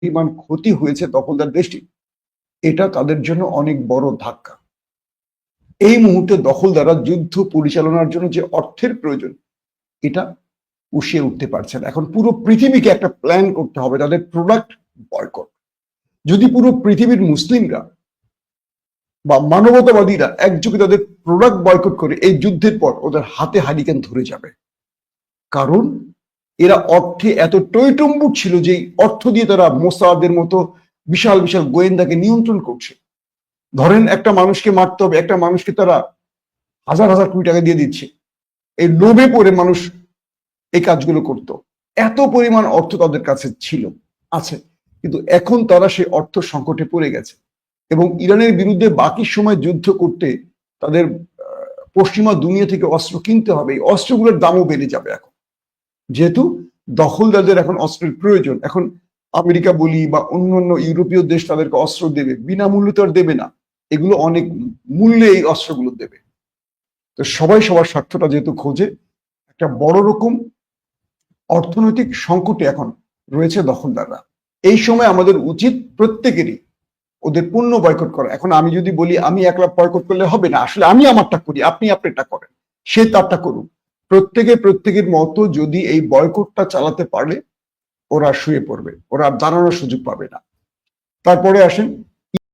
পরিমাণ ক্ষতি হয়েছে দখলদার দেশটি, এটা তাদের জন্য অনেক বড় ধাক্কা। এই মুহূর্তে দখলদাররা যুদ্ধ পরিচালনার জন্য যে অর্থের প্রয়োজন, এটা পুষিয়ে উঠতে পারছে না। এখন পুরো পৃথিবীকে একটা প্ল্যান করতে হবে তাদের প্রোডাক্ট বয়কট। যদি পুরো পৃথিবীর মুসলিমরা বা মানবতাবাদীরা একযোগে তাদের প্রোডাক্ট বয়কট করে, এই যুদ্ধের পর ওদের হাতে হারিকেন ধরে যাবে। কারণ এরা অর্থে এত টইটম্বুর ছিল যে অর্থ দিয়ে তারা মোসাদের মতো বিশাল বিশাল গোয়েন্দাকে নিয়ন্ত্রণ করছে। ধরেন একটা মানুষকে মারতে হবে, একটা মানুষকে তারা হাজার হাজার কোটি টাকা দিয়ে দিচ্ছে, এই লোভে পড়ে মানুষ এই কাজগুলো করত। এত পরিমাণ অর্থ তাদের কাছে ছিল, আছে, কিন্তু এখন তারা সেই অর্থ সংকটে পড়ে গেছে এবং ইরানের বিরুদ্ধে বাকি সময় যুদ্ধ করতে তাদের পশ্চিমা দুনিয়া থেকে অস্ত্র কিনতে হবে। এই অস্ত্রগুলোর দামও বেড়ে যাবে এখন, যেহেতু দখলদারদের এখন অস্ত্রের প্রয়োজন। এখন আমেরিকা বলি বা অন্যান্য ইউরোপীয় দেশ তাদেরকে অস্ত্র দেবে, বিনামূল্যে তো আর দেবে না, এগুলো অনেক মূল্যে এই অস্ত্রগুলো দেবে। তো সবাই সবার স্বার্থটা যেহেতু খোঁজে, একটা বড় রকম অর্থনৈতিক সংকটে এখন রয়েছে দখলদাররা। এই সময় আমাদের উচিত প্রত্যেকেরই ওদের পণ্য বয়কট করা। এখন আমি যদি বলি আমি একলা বয়কট করলে হবে না, আসলে আমি আমারটা করি, আপনি আপনারটা করেন, সে তারটা করুন। প্রত্যেকে প্রত্যেকের মতো যদি এই বয়কটটা চালাতে পারলে ওরা শুয়ে পড়বে, ওরা আর দাঁড়ানোর সুযোগ পাবে না। তারপরে আসেন